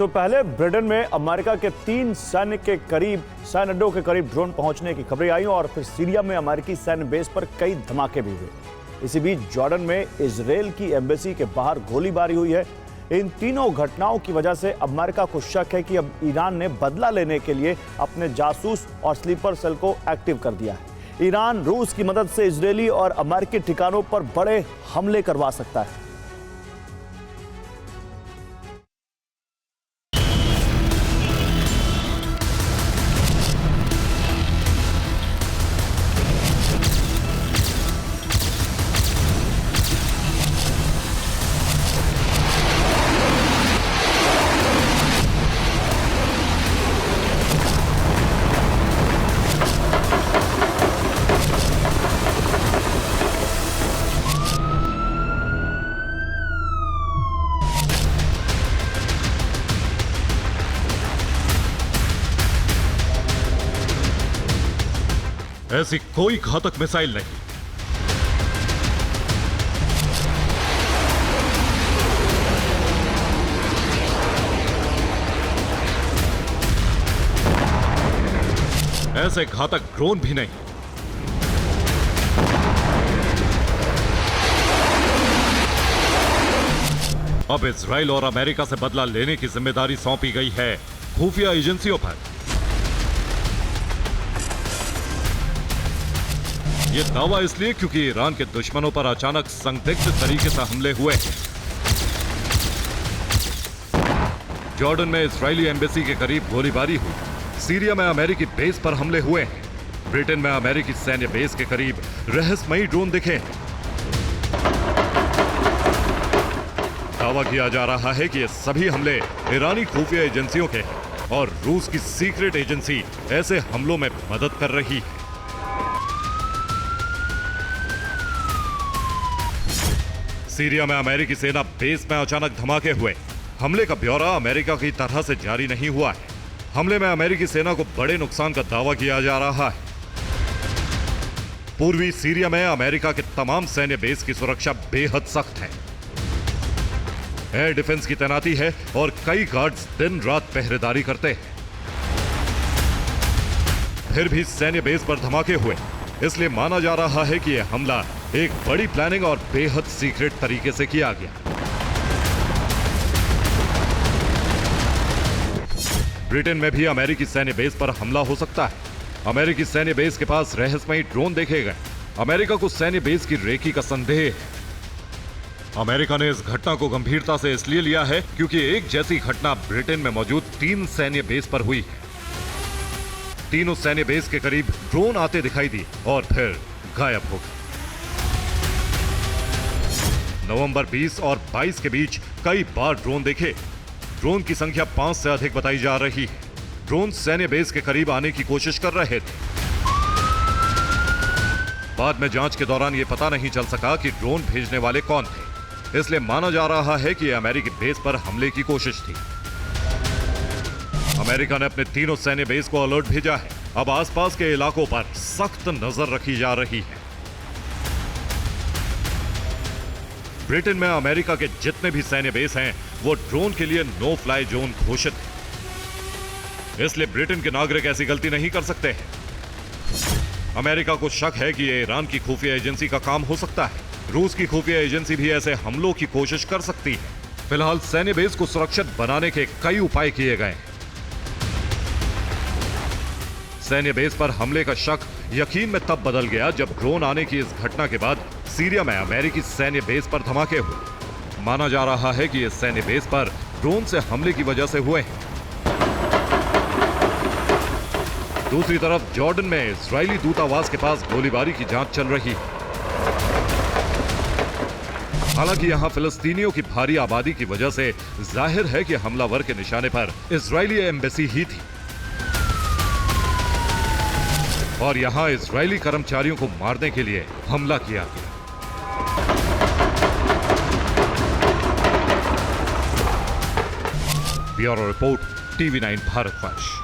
तो पहले ब्रिटेन में अमेरिका के 3 सैन्य अड्डों के करीब ड्रोन पहुंचने की खबरें आई और फिर सीरिया में अमेरिकी सैन्य बेस पर कई धमाके भी हुए। इसी बीच जॉर्डन में इजरायल की एम्बेसी के बाहर गोलीबारी हुई है। इन तीनों घटनाओं की वजह से अमेरिका को शक है कि अब ईरान ने बदला लेने के लिए अपने जासूस और स्लीपर सेल को एक्टिव कर दिया है। ईरान रूस की मदद से इजरायली और अमेरिकी ठिकानों पर बड़े हमले करवा सकता है। ऐसी कोई घातक मिसाइल नहीं, ऐसे घातक ड्रोन भी नहीं। अब इजराइल और अमेरिका से बदला लेने की जिम्मेदारी सौंपी गई है खुफिया एजेंसियों पर। यह दावा इसलिए क्योंकि ईरान के दुश्मनों पर अचानक संदिग्ध तरीके से हमले हुए हैं। जॉर्डन में इजरायली एम्बेसी के करीब गोलीबारी हुई। सीरिया में अमेरिकी बेस पर हमले हुए हैं। ब्रिटेन में अमेरिकी सैन्य बेस के करीब रहस्यमयी ड्रोन दिखे हैं। दावा किया जा रहा है कि ये सभी हमले ईरानी खुफिया एजेंसियों के हैं और रूस की सीक्रेट एजेंसी ऐसे हमलों में मदद कर रही है। सीरिया में अमेरिकी सेना बेस में अचानक धमाके हुए। हमले का ब्यौरा अमेरिका की तरह से जारी नहीं हुआ है। हमले में अमेरिकी सेना को बड़े नुकसान का दावा किया जा रहा है। पूर्वी सीरिया में अमेरिका के तमाम सैन्य बेस की सुरक्षा बेहद सख्त है। एयर डिफेंस की तैनाती है और कई गार्ड्स दिन रात पहरेदारी करते हैं। फिर भी सैन्य बेस पर धमाके हुए, इसलिए माना जा रहा है कि यह हमला एक बड़ी प्लानिंग और बेहद सीक्रेट तरीके से किया गया। ब्रिटेन में भी अमेरिकी सैन्य बेस पर हमला हो सकता है। अमेरिकी सैन्य बेस के पास रहस्यमयी ड्रोन देखे गए। अमेरिका को सैन्य बेस की रेकी का संदेह है। अमेरिका ने इस घटना को गंभीरता से इसलिए लिया है क्योंकि एक जैसी घटना ब्रिटेन में मौजूद 3 सैन्य बेस पर हुई है। तीनों सैन्य बेस के करीब ड्रोन आते दिखाई दिए और फिर गायब हो गए। नवंबर 20 और 22 के बीच कई बार ड्रोन देखे। ड्रोन की संख्या 5 से अधिक बताई जा रही है। ड्रोन सैन्य बेस के करीब आने की कोशिश कर रहे थे। बाद में जांच के दौरान यह पता नहीं चल सका कि ड्रोन भेजने वाले कौन थे, इसलिए माना जा रहा है कि यह अमेरिकी बेस पर हमले की कोशिश थी। अमेरिका ने अपने तीनों सैन्य बेस को अलर्ट भेजा है। अब आसपास के इलाकों पर सख्त नजर रखी जा रही है। ब्रिटेन में अमेरिका के जितने भी सैन्य बेस हैं, वो ड्रोन के लिए नो फ्लाई जोन घोषित है। इसलिए ब्रिटेन के नागरिक ऐसी गलती नहीं कर सकते हैं। अमेरिका को शक है कि यह ईरान की खुफिया एजेंसी का काम हो सकता है। रूस की खुफिया एजेंसी भी ऐसे हमलों की कोशिश कर सकती है। फिलहाल सैन्य बेस को सुरक्षित बनाने के कई उपाय किए गए हैं। सैन्य बेस पर हमले का शक यकीन में तब बदल गया जब ड्रोन आने की इस घटना के बाद सीरिया में अमेरिकी सैन्य बेस पर धमाके हुए। माना जा रहा है कि इस सैन्य बेस पर ड्रोन से हमले की वजह से हुए हैं। दूसरी तरफ जॉर्डन में इजरायली दूतावास के पास गोलीबारी की जांच चल रही है। हालांकि यहां फिलिस्तीनियों की भारी आबादी की वजह से जाहिर है कि हमलावर के निशाने पर इजरायली एम्बेसी ही थी और यहां इजरायली कर्मचारियों को मारने के लिए हमला किया गया। Bureau report, TV9 Bharatvarsh.